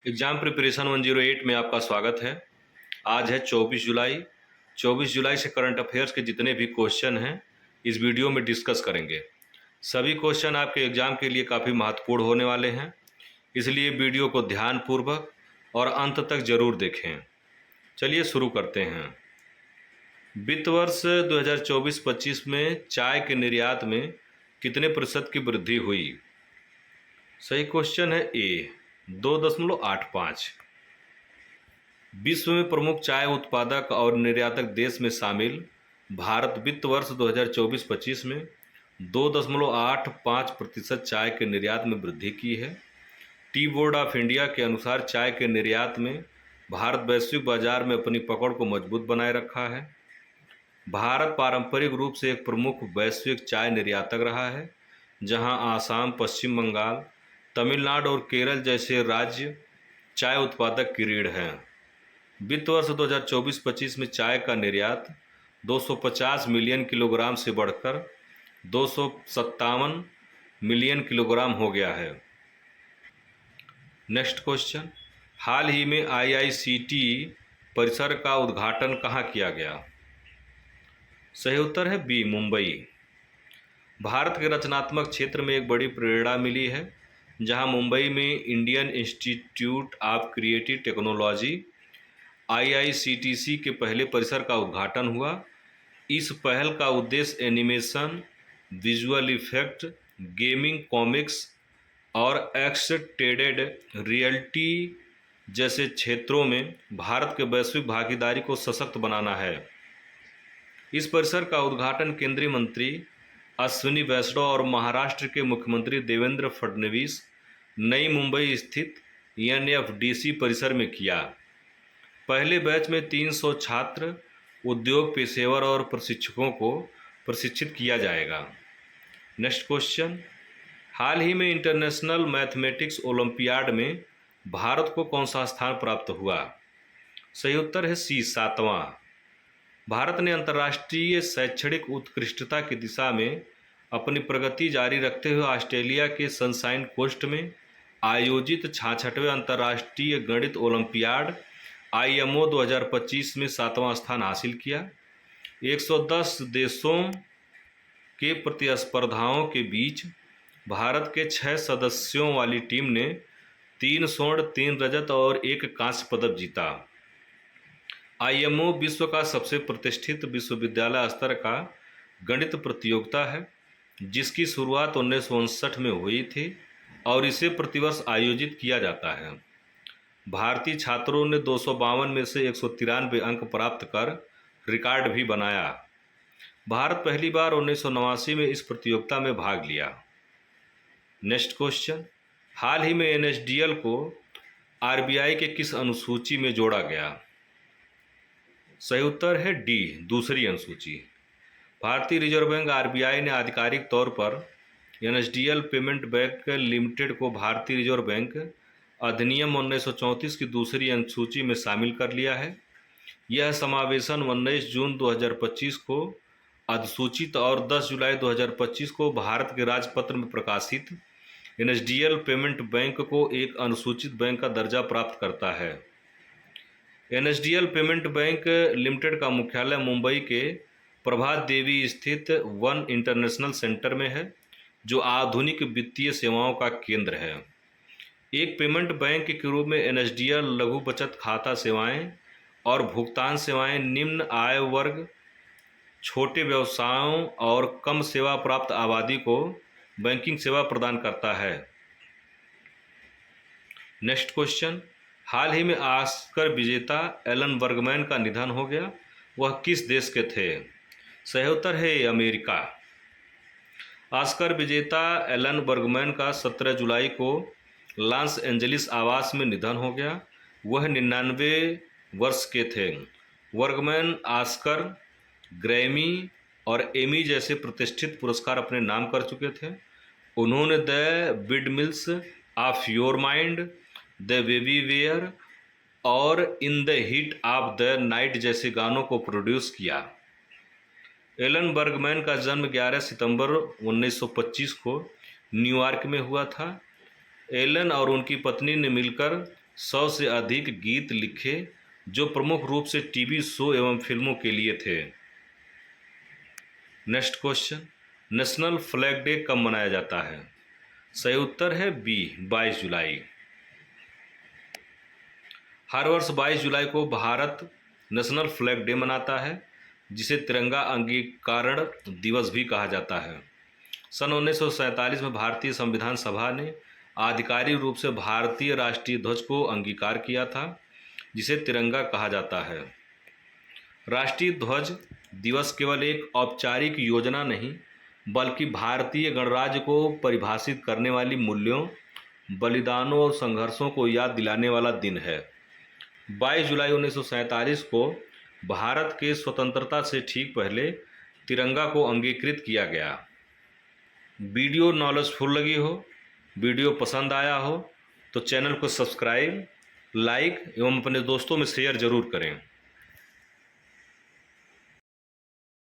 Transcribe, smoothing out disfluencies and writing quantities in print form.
Exam preparation 108 में आपका स्वागत है। आज है 24 जुलाई। 24 जुलाई से करंट अफेयर्स के जितने भी क्वेश्चन हैं इस वीडियो में डिस्कस करेंगे। सभी क्वेश्चन आपके एग्ज़ाम के लिए काफ़ी महत्वपूर्ण होने वाले हैं, इसलिए वीडियो को ध्यानपूर्वक और अंत तक ज़रूर देखें। चलिए शुरू करते हैं। वित्त वर्ष 2024-25 में चाय के निर्यात में कितने प्रतिशत की वृद्धि हुई? सही क्वेश्चन है ए 2.85। विश्व में प्रमुख चाय उत्पादक और निर्यातक देश में शामिल भारत वित्त वर्ष 2024-25 में 2.85% चाय के निर्यात में वृद्धि की है। टी बोर्ड ऑफ इंडिया के अनुसार चाय के निर्यात में भारत वैश्विक बाजार में अपनी पकड़ को मजबूत बनाए रखा है। भारत पारंपरिक रूप से एक प्रमुख वैश्विक चाय निर्यातक रहा है, जहां आसाम, पश्चिम बंगाल, तमिलनाडु और केरल जैसे राज्य चाय उत्पादक की रीढ़ हैं। वित्त वर्ष 2024-25 में चाय का निर्यात 250 मिलियन किलोग्राम से बढ़कर 257 मिलियन किलोग्राम हो गया है। नेक्स्ट क्वेश्चन, हाल ही में IICT परिसर का उद्घाटन कहाँ किया गया? सही उत्तर है बी, मुंबई। भारत के रचनात्मक क्षेत्र में एक बड़ी प्रेरणा मिली है, जहां मुंबई में Indian institute of creative technology IICTC के पहले परिसर का उद्घाटन हुआ। इस पहल का उद्देश्य animation, visual effect, gaming, comics और एक्सटेंडेड रियलिटी जैसे क्षेत्रों में भारत के वैश्विक भागीदारी को सशक्त बनाना है। इस परिसर का उद्घाटन केंद्रीय मंत्री अश्विनी वैष्णव और महाराष्ट्र के मुख्यमंत्री देवेंद्र फडणवीस नई मुंबई स्थित NFDC परिसर में किया। पहले बैच में 300 छात्र, उद्योग पेशेवर और प्रशिक्षकों को प्रशिक्षित किया जाएगा। नेक्स्ट क्वेश्चन, हाल ही में इंटरनेशनल मैथमेटिक्स ओलंपियाड में भारत को कौन सा स्थान प्राप्त हुआ? सही उत्तर है सी, 7वां। भारत ने अंतर्राष्ट्रीय शैक्षणिक उत्कृष्टता की दिशा में अपनी प्रगति जारी रखते हुए ऑस्ट्रेलिया के सनशाइन कोस्ट में आयोजित 66वें अंतर्राष्ट्रीय गणित ओलंपियाड IMO 2025 में 7वां स्थान हासिल किया। 110 देशों के प्रतिस्पर्धाओं के बीच भारत के 6 सदस्यों वाली टीम ने 3 स्वर्ण, 3 रजत और 1 कांस्य पदक जीता। IMO विश्व का सबसे प्रतिष्ठित विश्वविद्यालय स्तर का गणित प्रतियोगिता है, जिसकी शुरुआत 1959 में हुई थी और इसे प्रतिवर्ष आयोजित किया जाता है। भारतीय छात्रों ने 252 में से 193 अंक प्राप्त कर रिकॉर्ड भी बनाया। भारत पहली बार 1989 में इस प्रतियोगिता में भाग लिया। नेक्स्ट क्वेश्चन, हाल ही में NSDL को RBI के किस अनुसूची में जोड़ा गया? सही उत्तर है डी, दूसरी अनुसूची। भारतीय रिजर्व बैंक RBI ने आधिकारिक तौर पर NSDL पेमेंट बैंक लिमिटेड को भारतीय रिजर्व बैंक अधिनियम 1934 की दूसरी अनुसूची में शामिल कर लिया है। यह समावेशन 19 जून 2025 को अधिसूचित और 10 जुलाई 2025 को भारत के राजपत्र में प्रकाशित NSDL पेमेंट बैंक को एक अनुसूचित बैंक का दर्जा प्राप्त करता है। NSDL पेमेंट बैंक लिमिटेड का मुख्यालय मुंबई के प्रभात देवी स्थित वन इंटरनेशनल सेंटर में है, जो आधुनिक वित्तीय सेवाओं का केंद्र है। एक पेमेंट बैंक के रूप में NSDL लघु बचत खाता सेवाएं और भुगतान सेवाएं निम्न आय वर्ग, छोटे व्यवसायों और कम सेवा प्राप्त आबादी को बैंकिंग सेवा प्रदान करता है। नेक्स्ट क्वेश्चन, हाल ही में ऑस्कर विजेता एलन बर्गमैन का निधन हो गया। वह किस देश के थे? सही उत्तर है अमेरिका। ऑस्कर विजेता एलन बर्गमैन का 17 जुलाई को लॉस एंजलिस आवास में निधन हो गया। वह 99 वर्ष के थे। बर्गमैन ऑस्कर, ग्रैमी और एमी जैसे प्रतिष्ठित पुरस्कार अपने नाम कर चुके थे। उन्होंने the windmills of your mind, the baby were और in the heat of the night जैसे गानों को प्रोड्यूस किया। एलन बर्गमैन का जन्म 11 सितंबर 1925 को न्यूयॉर्क में हुआ था। एलन और उनकी पत्नी ने मिलकर 100 से अधिक गीत लिखे जो प्रमुख रूप से टीवी शो एवं फिल्मों के लिए थे। Next question, national flag day कब मनाया जाता है? सही उत्तर है बी, 22 जुलाई। हर वर्ष 22 जुलाई को भारत नेशनल फ्लैग डे मनाता है, जिसे तिरंगा अंगीकरण दिवस भी कहा जाता है। सन 1947 में भारतीय संविधान सभा ने आधिकारिक रूप से भारतीय राष्ट्रीय ध्वज को अंगीकार किया था, जिसे तिरंगा कहा जाता है। राष्ट्रीय ध्वज दिवस केवल एक औपचारिक योजना नहीं, बल्कि भारतीय गणराज्य को परिभाषित करने वाली मूल्यों, बलिदानों और संघर्षों को याद दिलाने वाला दिन है। 22 जुलाई 1947 को भारत के स्वतंत्रता से ठीक पहले तिरंगा को अंगीकृत किया गया। वीडियो नॉलेजफुल लगी हो, वीडियो पसंद आया हो तो चैनल को सब्सक्राइब, लाइक एवं अपने दोस्तों में शेयर जरूर करें।